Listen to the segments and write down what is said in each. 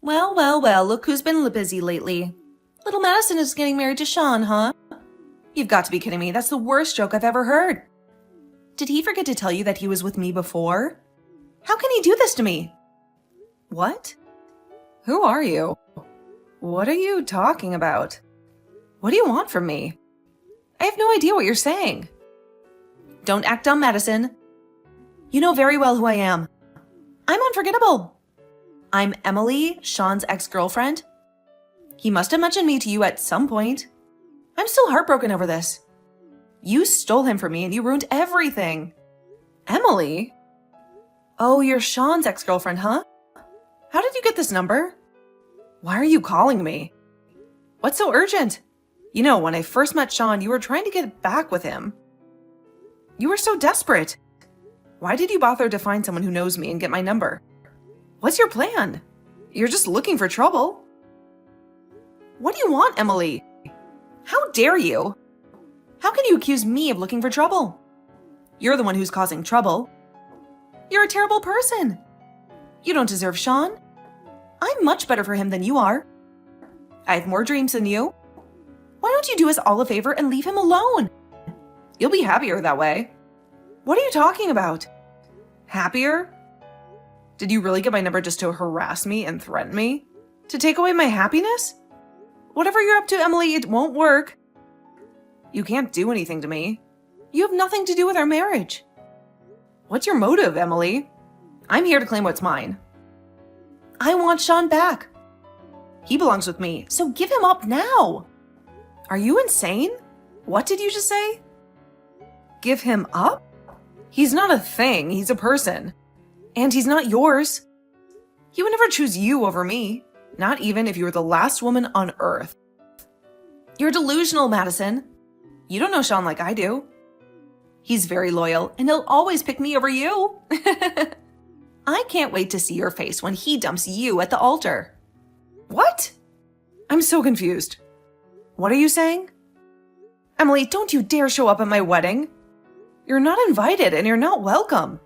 Well, well, well, look who's been busy lately. Little Madison is getting married to Sean, huh? You've got to be kidding me. That's the worst joke I've ever heard. Did he forget to tell you that he was with me before? How can he do this to me? What? Who are you? What are you talking about? What do you want from me? I have no idea what you're saying. Don't act dumb, Madison. You know very well who I am. I'm unforgettable. I'm Emily, Sean's ex-girlfriend. He must have mentioned me to you at some point. I'm still heartbroken over this. You stole him from me and you ruined everything. Emily? Oh, you're Sean's ex-girlfriend, huh? How did you get this number? Why are you calling me? What's so urgent? You know, when I first met Sean, you were trying to get back with him. You were so desperate. Why did you bother to find someone who knows me and get my number? What's your plan? You're just looking for trouble. What do you want, Emily? How dare you? How can you accuse me of looking for trouble? You're the one who's causing trouble. You're a terrible person. You don't deserve Sean. I'm much better for him than you are. I have more dreams than you. Why don't you do us all a favor and leave him alone? You'll be happier that way. What are you talking about? Happier? Did you really get my number just to harass me and threaten me? To take away my happiness? Whatever you're up to, Emily, it won't work. You can't do anything to me. You have nothing to do with our marriage. What's your motive, Emily? I'm here to claim what's mine. I want Sean back. He belongs with me, so give him up now. Are you insane? What did you just say? Give him up? He's not a thing, he's a person. And he's not yours. He would never choose you over me, not even if you were the last woman on earth. You're delusional, Madison. You don't know Sean like I do. He's very loyal, and he'll always pick me over you. I can't wait to see your face when he dumps you at the altar. What? I'm so confused. What are you saying? Emily, don't you dare show up at my wedding. You're not invited and you're not welcome.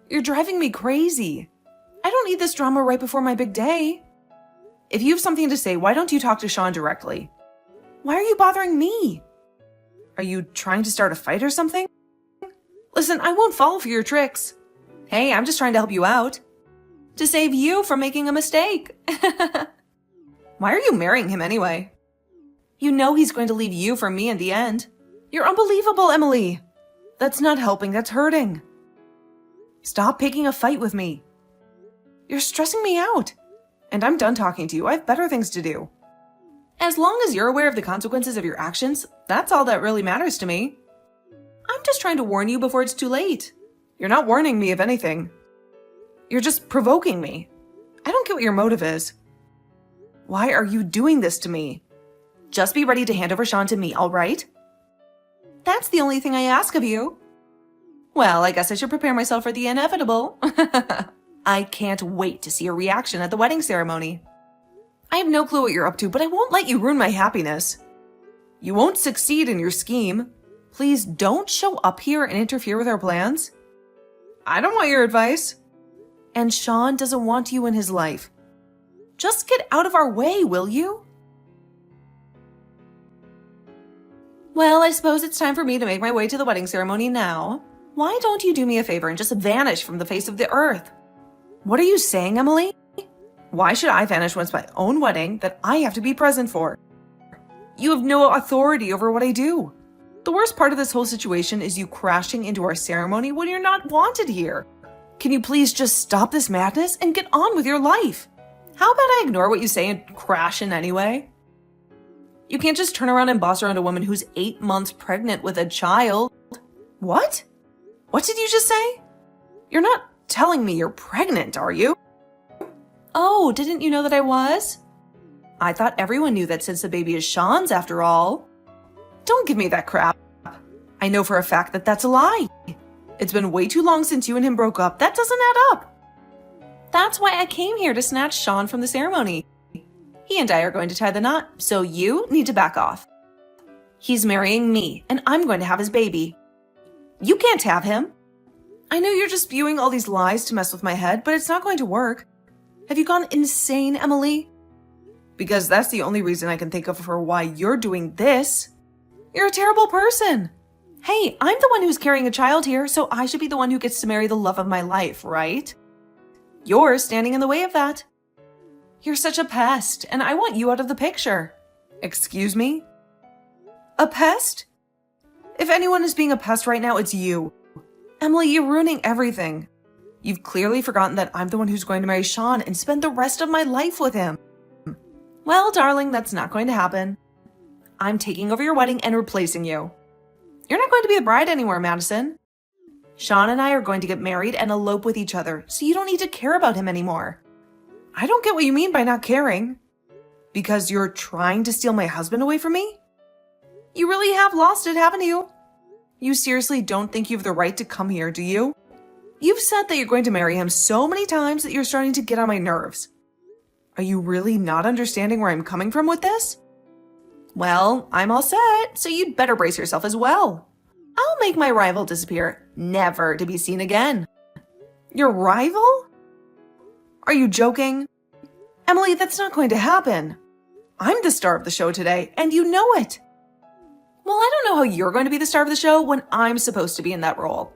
You're driving me crazy. I don't need this drama right before my big day. If you have something to say, why don't you talk to Sean directly? Why are you bothering me? Are you trying to start a fight or something? Listen, I won't fall for your tricks. Hey, I'm just trying to help you out. To save you from making a mistake. Why are you marrying him anyway? You know he's going to leave you for me in the end. You're unbelievable, Emily. That's not helping, that's hurting. Stop picking a fight with me. You're stressing me out. And I'm done talking to you. I have better things to do. As long as you're aware of the consequences of your actions, that's all that really matters to me. I'm just trying to warn you before it's too late. You're not warning me of anything. You're just provoking me. I don't get what your motive is. Why are you doing this to me? Just be ready to hand over Sean to me, all right? That's the only thing I ask of you. Well, I guess I should prepare myself for the inevitable. I can't wait to see your reaction at the wedding ceremony. I have no clue what you're up to, but I won't let you ruin my happiness. You won't succeed in your scheme. Please don't show up here and interfere with our plans. I don't want your advice. And Sean doesn't want you in his life. Just get out of our way, will you? Well, I suppose it's time for me to make my way to the wedding ceremony now. Why don't you do me a favor and just vanish from the face of the earth? What are you saying, Emily? Why should I vanish when it's my own wedding that I have to be present for? You have no authority over what I do. The worst part of this whole situation is you crashing into our ceremony when you're not wanted here. Can you please just stop this madness and get on with your life? How about I ignore what you say and crash in anyway? You can't just turn around and boss around a woman who's 8 months pregnant with a child. What? What did you just say? You're not telling me you're pregnant, are you? Oh, didn't you know that I was? I thought everyone knew that since the baby is Sean's after all. Don't give me that crap. I know for a fact that that's a lie. It's been way too long since you and him broke up. That doesn't add up. That's why I came here to snatch Sean from the ceremony. He and I are going to tie the knot, so you need to back off. He's marrying me, and I'm going to have his baby. You can't have him. I know you're just spewing all these lies to mess with my head, but it's not going to work. Have you gone insane, Emily? Because that's the only reason I can think of for why you're doing this. You're a terrible person. Hey, I'm the one who's carrying a child here, so I should be the one who gets to marry the love of my life, right? You're standing in the way of that. You're such a pest, and I want you out of the picture. Excuse me? A pest? If anyone is being a pest right now, it's you. Emily, you're ruining everything. You've clearly forgotten that I'm the one who's going to marry Sean and spend the rest of my life with him. Well, darling, that's not going to happen. I'm taking over your wedding and replacing you. You're not going to be the bride anymore, Madison. Sean and I are going to get married and elope with each other, so you don't need to care about him anymore. I don't get what you mean by not caring. Because you're trying to steal my husband away from me? You really have lost it, haven't you? You seriously don't think you have the right to come here, do you? You've said that you're going to marry him so many times that you're starting to get on my nerves. Are you really not understanding where I'm coming from with this? Well, I'm all set, so you'd better brace yourself as well. I'll make my rival disappear, never to be seen again. Your rival? Are you joking? Emily, that's not going to happen. I'm the star of the show today, and you know it. Well, I don't know how you're going to be the star of the show when I'm supposed to be in that role.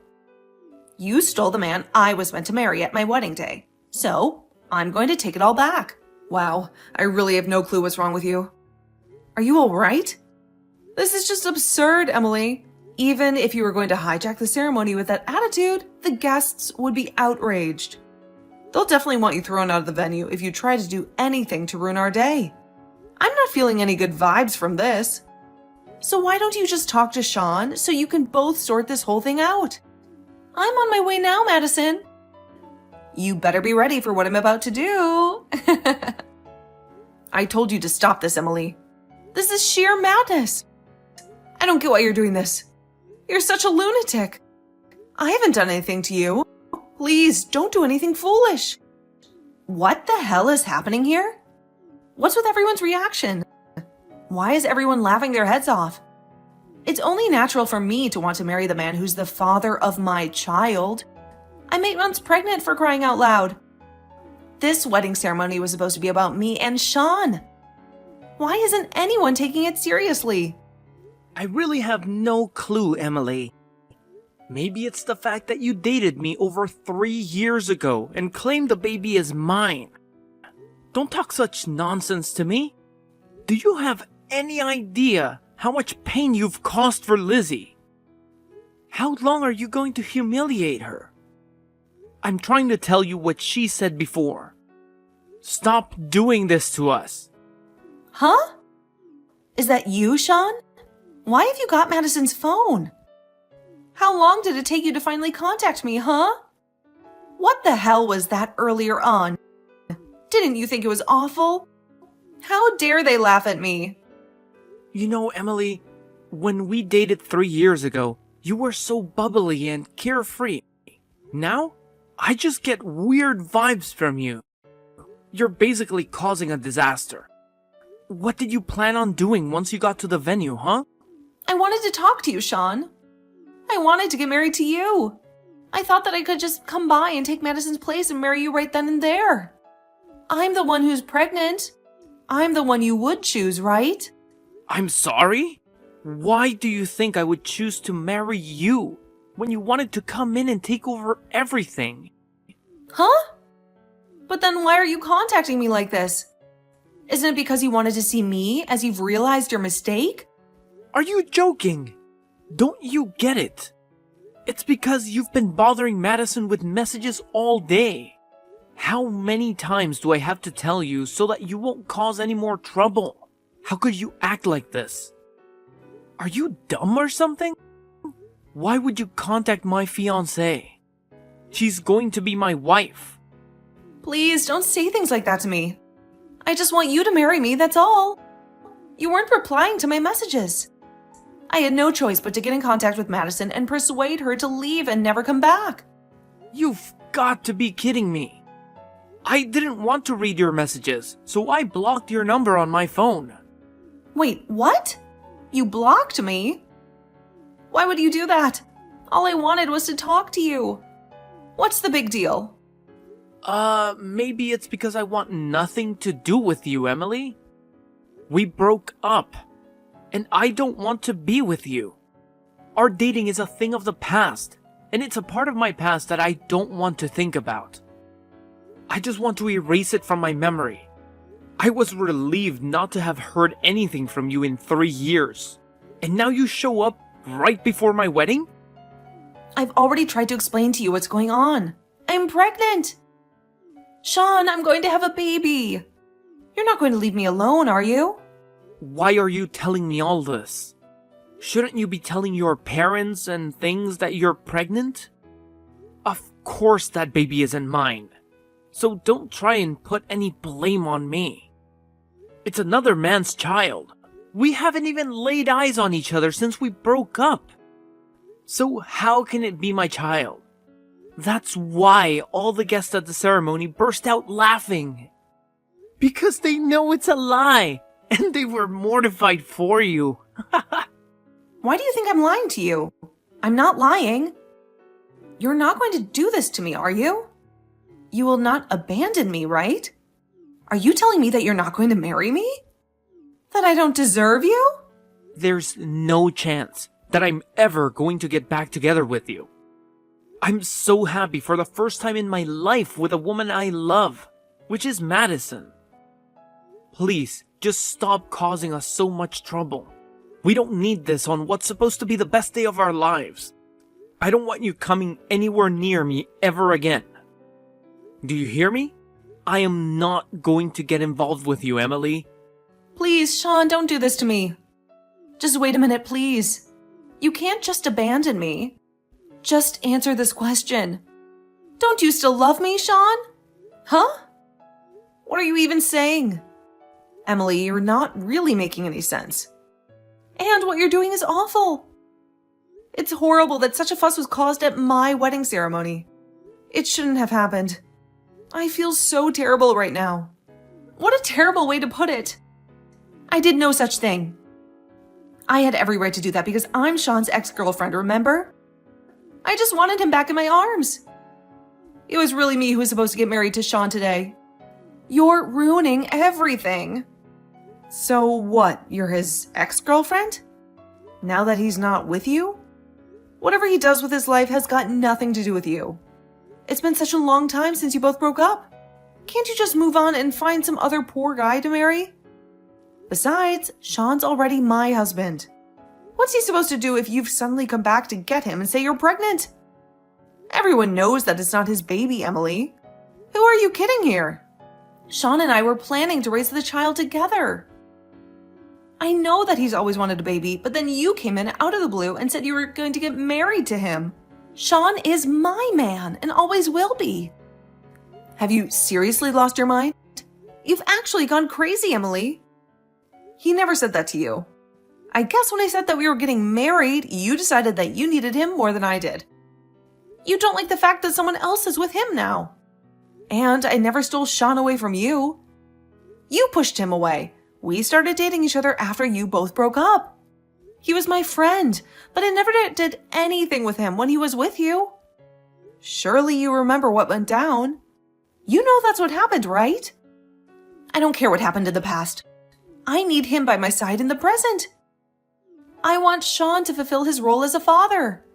You stole the man I was meant to marry at my wedding day, so I'm going to take it all back. Wow, I really have no clue what's wrong with you. Are you all right? This is just absurd, Emily. Even if you were going to hijack the ceremony with that attitude, the guests would be outraged. They'll definitely want you thrown out of the venue if you try to do anything to ruin our day. I'm not feeling any good vibes from this. So why don't you just talk to Sean so you can both sort this whole thing out? I'm on my way now, Madison. You better be ready for what I'm about to do. I told you to stop this, Emily. This is sheer madness. I don't get why you're doing this. You're such a lunatic. I haven't done anything to you. Please, don't do anything foolish. What the hell is happening here? What's with everyone's reaction? Why is everyone laughing their heads off? It's only natural for me to want to marry the man who's the father of my child. I'm 8 months pregnant, for crying out loud. This wedding ceremony was supposed to be about me and Sean. Why isn't anyone taking it seriously? I really have no clue, Emily. Maybe it's the fact that you dated me over 3 years ago and claimed the baby as mine. Don't talk such nonsense to me. Do you have any idea how much pain you've caused for Lizzie? How long are you going to humiliate her? I'm trying to tell you what she said before. Stop doing this to us. Huh? Is that you, Sean? Why have you got Madison's phone? How long did it take you to finally contact me, huh? What the hell was that earlier on? Didn't you think it was awful? How dare they laugh at me? You know, Emily, when we dated 3 years ago, you were so bubbly and carefree. Now, I just get weird vibes from you. You're basically causing a disaster. What did you plan on doing once you got to the venue, huh? I wanted to talk to you, Sean. I wanted to get married to you. I thought that I could just come by and take Madison's place and marry you right then and there. I'm the one who's pregnant. I'm the one you would choose, right? I'm sorry? Why do you think I would choose to marry you when you wanted to come in and take over everything? Huh? But then why are you contacting me like this? Isn't it because you wanted to see me as you've realized your mistake? Are you joking? Don't you get it? It's because you've been bothering Madison with messages all day. How many times do I have to tell you so that you won't cause any more trouble? How could you act like this? Are you dumb or something? Why would you contact my fiancée? She's going to be my wife. Please don't say things like that to me. I just want you to marry me, that's all. You weren't replying to my messages. I had no choice but to get in contact with Madison and persuade her to leave and never come back. You've got to be kidding me. I didn't want to read your messages, so I blocked your number on my phone. Wait, what? You blocked me? Why would you do that? All I wanted was to talk to you. What's the big deal? Maybe it's because I want nothing to do with you, Emily. We broke up, and I don't want to be with you. Our dating is a thing of the past, and it's a part of my past that I don't want to think about. I just want to erase it from my memory. I was relieved not to have heard anything from you in 3 years, and now you show up right before my wedding? I've already tried to explain to you what's going on. I'm pregnant. Sean, I'm going to have a baby. You're not going to leave me alone, are you? Why are you telling me all this? Shouldn't you be telling your parents and things that you're pregnant? Of course that baby isn't mine. So don't try and put any blame on me. It's another man's child. We haven't even laid eyes on each other since we broke up. So how can it be my child? That's why all the guests at the ceremony burst out laughing. Because they know it's a lie, and they were mortified for you. Why do you think I'm lying to you? I'm not lying. You're not going to do this to me, are you? You will not abandon me, right? Are you telling me that you're not going to marry me? That I don't deserve you? There's no chance that I'm ever going to get back together with you. I'm so happy for the first time in my life with a woman I love, which is Madison. Please, just stop causing us so much trouble. We don't need this on what's supposed to be the best day of our lives. I don't want you coming anywhere near me ever again. Do you hear me? I am not going to get involved with you, Emily. Please, Sean, don't do this to me. Just wait a minute, please. You can't just abandon me. Just answer this question. Don't you still love me, Sean? Huh? What are you even saying? Emily, you're not really making any sense. And what you're doing is awful. It's horrible that such a fuss was caused at my wedding ceremony. It shouldn't have happened. I feel so terrible right now. What a terrible way to put it. I did no such thing. I had every right to do that because I'm Sean's ex-girlfriend, remember? I just wanted him back in my arms. It was really me who was supposed to get married to Sean today. You're ruining everything. So what, you're his ex-girlfriend? Now that he's not with you? Whatever he does with his life has got nothing to do with you. It's been such a long time since you both broke up. Can't you just move on and find some other poor guy to marry? Besides, Sean's already my husband. What's he supposed to do if you've suddenly come back to get him and say you're pregnant? Everyone knows that it's not his baby, Emily. Who are you kidding here? Sean and I were planning to raise the child together. I know that he's always wanted a baby, but then you came in out of the blue and said you were going to get married to him. Sean is my man and always will be. Have you seriously lost your mind? You've actually gone crazy, Emily. He never said that to you. I guess when I said that we were getting married, you decided that you needed him more than I did. You don't like the fact that someone else is with him now. And I never stole Sean away from you. You pushed him away. We started dating each other after you both broke up. He was my friend, but I never did anything with him when he was with you. Surely you remember what went down. You know that's what happened, right? I don't care what happened in the past. I need him by my side in the present. I want Sean to fulfill his role as a father.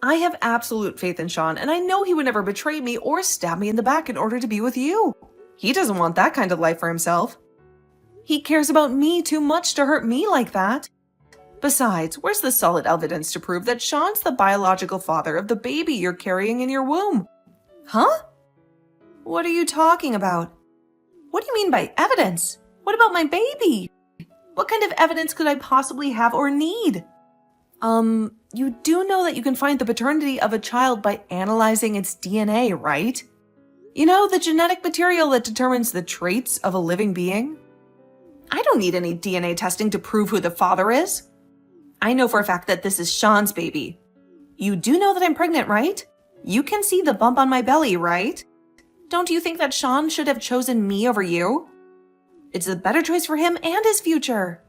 I have absolute faith in Sean, and I know he would never betray me or stab me in the back in order to be with you. He doesn't want that kind of life for himself. He cares about me too much to hurt me like that. Besides, where's the solid evidence to prove that Sean's the biological father of the baby you're carrying in your womb? Huh? What are you talking about? What do you mean by evidence? What about my baby? What kind of evidence could I possibly have or need? You do know that you can find the paternity of a child by analyzing its DNA, right? You know, the genetic material that determines the traits of a living being? I don't need any DNA testing to prove who the father is. I know for a fact that this is Sean's baby. You do know that I'm pregnant, right? You can see the bump on my belly, right? Don't you think that Sean should have chosen me over you? It's a better choice for him and his future.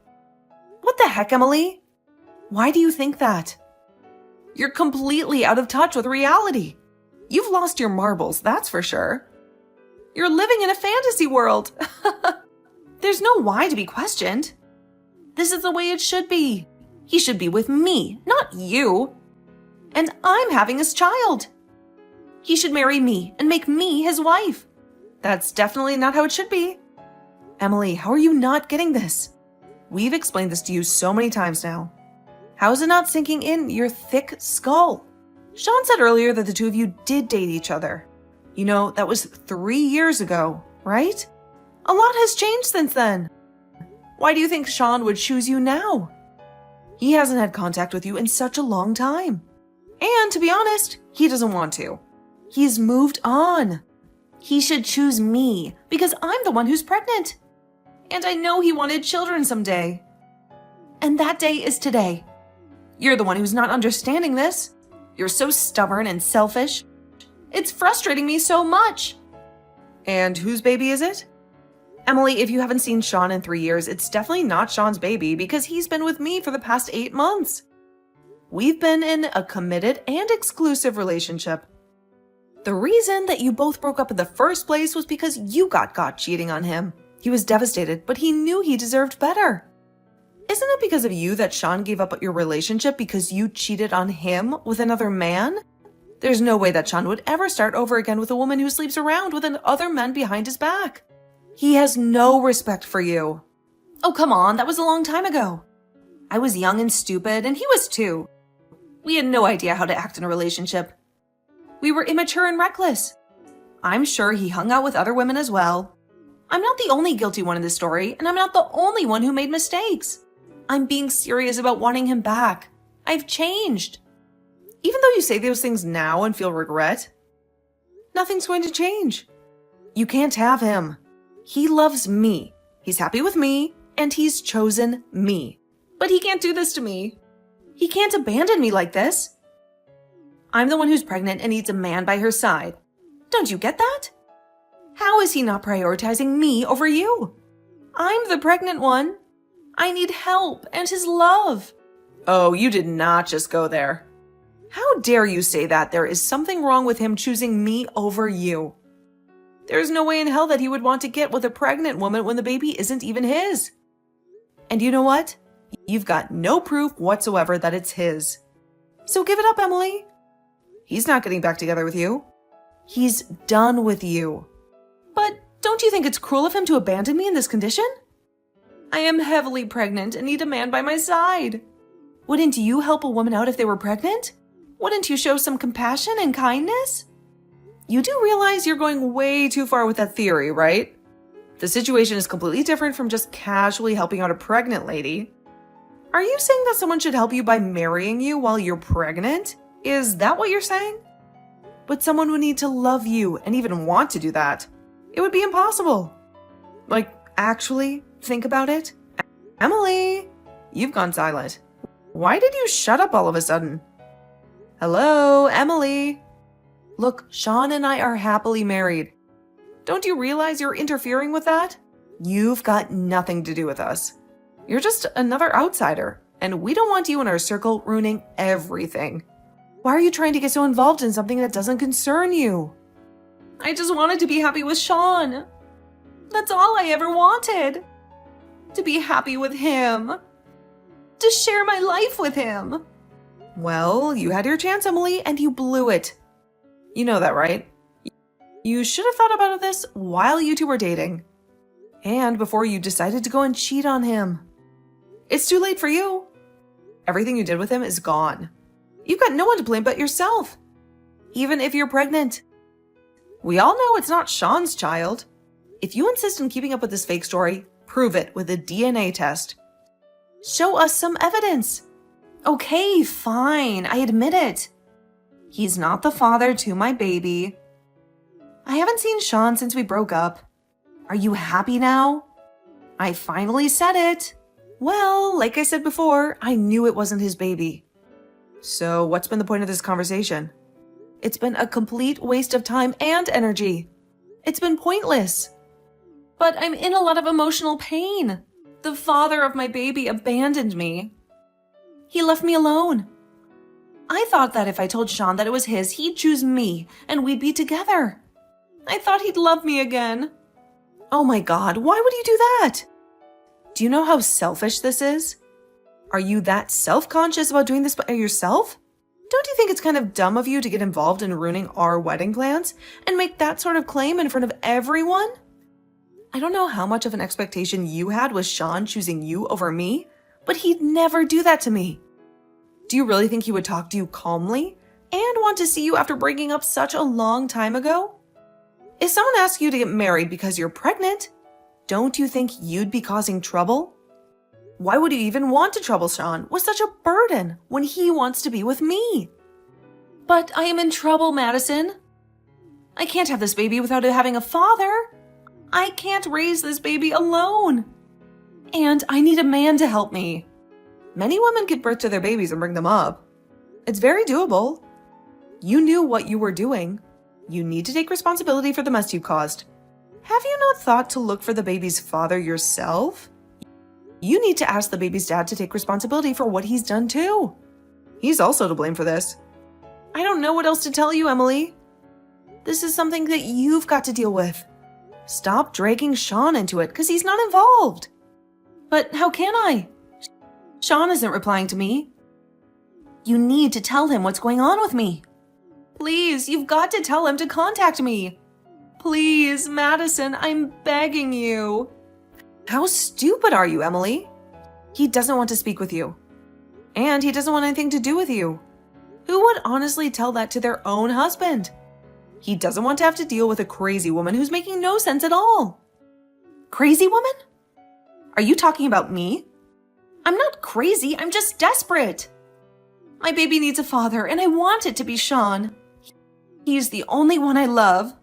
What the heck, Emily? Why do you think that? You're completely out of touch with reality. You've lost your marbles, that's for sure. You're living in a fantasy world. There's no why to be questioned. This is the way it should be. He should be with me, not you. And I'm having his child. He should marry me and make me his wife. That's definitely not how it should be. Emily, how are you not getting this? We've explained this to you so many times now. How is it not sinking in your thick skull? Sean said earlier that the two of you did date each other. You know, that was 3 years ago, right? A lot has changed since then. Why do you think Sean would choose you now? He hasn't had contact with you in such a long time. And to be honest, he doesn't want to. He's moved on. He should choose me because I'm the one who's pregnant. And I know he wanted children someday. And that day is today. You're the one who's not understanding this. You're so stubborn and selfish. It's frustrating me so much. And whose baby is it? Emily, if you haven't seen Sean in 3 years, it's definitely not Sean's baby because he's been with me for the past 8 months. We've been in a committed and exclusive relationship. The reason that you both broke up in the first place was because you got caught cheating on him. He was devastated, but he knew he deserved better. Isn't it because of you that Sean gave up your relationship because you cheated on him with another man? There's no way that Sean would ever start over again with a woman who sleeps around with other men behind his back. He has no respect for you. Oh, come on, that was a long time ago. I was young and stupid, and he was too. We had no idea how to act in a relationship. We were immature and reckless. I'm sure he hung out with other women as well. I'm not the only guilty one in this story, and I'm not the only one who made mistakes. I'm being serious about wanting him back. I've changed. Even though you say those things now and feel regret, nothing's going to change. You can't have him. He loves me. He's happy with me, and he's chosen me. But he can't do this to me. He can't abandon me like this. I'm the one who's pregnant and needs a man by her side. Don't you get that? How is he not prioritizing me over you? I'm the pregnant one. I need help and his love. Oh, you did not just go there. How dare you say that there is something wrong with him choosing me over you? There's no way in hell that he would want to get with a pregnant woman when the baby isn't even his. And you know what? You've got no proof whatsoever that it's his. So give it up, Emily. He's not getting back together with you. He's done with you. But don't you think it's cruel of him to abandon me in this condition? I am heavily pregnant and need a man by my side. Wouldn't you help a woman out if they were pregnant? Wouldn't you show some compassion and kindness? You do realize you're going way too far with that theory, right? The situation is completely different from just casually helping out a pregnant lady. Are you saying that someone should help you by marrying you while you're pregnant? Is that what you're saying? But someone would need to love you and even want to do that. It would be impossible. Like, actually, think about it. Emily, you've gone silent. Why did you shut up all of a sudden? Hello, Emily. Look, Sean and I are happily married. Don't you realize you're interfering with that? You've got nothing to do with us. You're just another outsider, and we don't want you in our circle ruining everything. Why are you trying to get so involved in something that doesn't concern you? I just wanted to be happy with Sean. That's all I ever wanted. To be happy with him. To share my life with him. Well, you had your chance, Emily, and you blew it. You know that, right? You should have thought about this while you two were dating. And before you decided to go and cheat on him. It's too late for you. Everything you did with him is gone. You've got no one to blame but yourself. Even if you're pregnant. We all know it's not Sean's child. If you insist on keeping up with this fake story, prove it with a DNA test. Show us some evidence. Okay, fine, I admit it. He's not the father to my baby. I haven't seen Sean since we broke up. Are you happy now? I finally said it. Well, like I said before, I knew it wasn't his baby. So what's been the point of this conversation? It's been a complete waste of time and energy. It's been pointless. But I'm in a lot of emotional pain. The father of my baby abandoned me. He left me alone. I thought that if I told Sean that it was his, he'd choose me and we'd be together. I thought he'd love me again. Oh my God, why would you do that? Do you know how selfish this is? Are you that self-conscious about doing this by yourself? Don't you think it's kind of dumb of you to get involved in ruining our wedding plans and make that sort of claim in front of everyone? I don't know how much of an expectation you had with Sean choosing you over me, but he'd never do that to me. Do you really think he would talk to you calmly and want to see you after breaking up such a long time ago? If someone asks you to get married because you're pregnant, don't you think you'd be causing trouble? Why would you even want to trouble Sean with such a burden when he wants to be with me? But I am in trouble, Madison. I can't have this baby without it having a father. I can't raise this baby alone. And I need a man to help me. Many women give birth to their babies and bring them up. It's very doable. You knew what you were doing. You need to take responsibility for the mess you caused. Have you not thought to look for the baby's father yourself? You need to ask the baby's dad to take responsibility for what he's done too. He's also to blame for this. I don't know what else to tell you, Emily. This is something that you've got to deal with. Stop dragging Sean into it because he's not involved. But how can I? Sean isn't replying to me. You need to tell him what's going on with me. Please, you've got to tell him to contact me. Please, Madison, I'm begging you. How stupid are you, Emily? He doesn't want to speak with you. And he doesn't want anything to do with you. Who would honestly tell that to their own husband? He doesn't want to have to deal with a crazy woman who's making no sense at all. Crazy woman? Are you talking about me? I'm not crazy, I'm just desperate. My baby needs a father, and I want it to be Sean. He's the only one I love.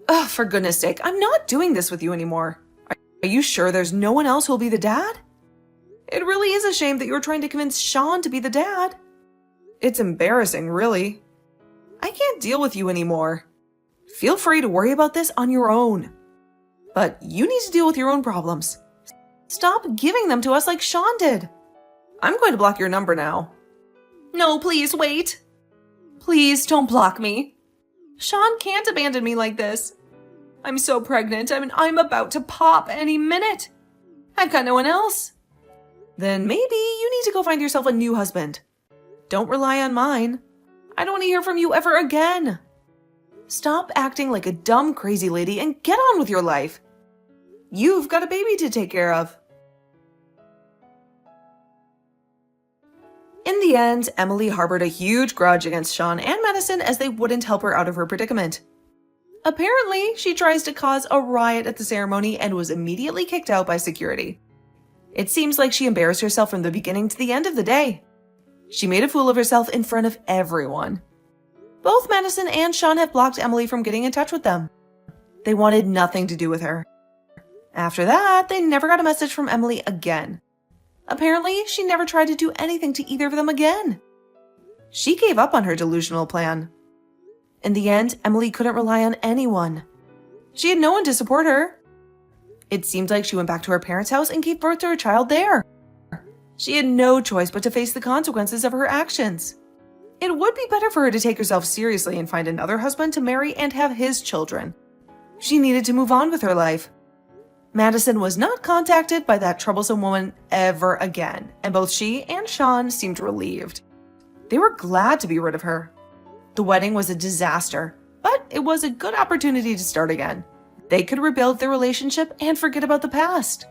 Ugh, for goodness sake, I'm not doing this with you anymore. Are you sure there's no one else who'll be the dad? It really is a shame that you're trying to convince Sean to be the dad. It's embarrassing, really. I can't deal with you anymore. Feel free to worry about this on your own. But you need to deal with your own problems. Stop giving them to us like Sean did. I'm going to block your number now. No, please, wait. Please don't block me. Sean can't abandon me like this. I'm so pregnant. I'm about to pop any minute. I've got no one else. Then maybe you need to go find yourself a new husband. Don't rely on mine. I don't want to hear from you ever again. Stop acting like a dumb, crazy lady and get on with your life. You've got a baby to take care of. In the end, Emily harbored a huge grudge against Sean and Madison as they wouldn't help her out of her predicament. Apparently, she tries to cause a riot at the ceremony and was immediately kicked out by security. It seems like she embarrassed herself from the beginning to the end of the day. She made a fool of herself in front of everyone. Both Madison and Sean have blocked Emily from getting in touch with them. They wanted nothing to do with her. After that, they never got a message from Emily again. Apparently, she never tried to do anything to either of them again. She gave up on her delusional plan. In the end, Emily couldn't rely on anyone. She had no one to support her. It seemed like she went back to her parents' house and gave birth to her child there. She had no choice but to face the consequences of her actions. It would be better for her to take herself seriously and find another husband to marry and have his children. She needed to move on with her life. Madison was not contacted by that troublesome woman ever again, and both she and Sean seemed relieved. They were glad to be rid of her. The wedding was a disaster, but it was a good opportunity to start again. They could rebuild their relationship and forget about the past.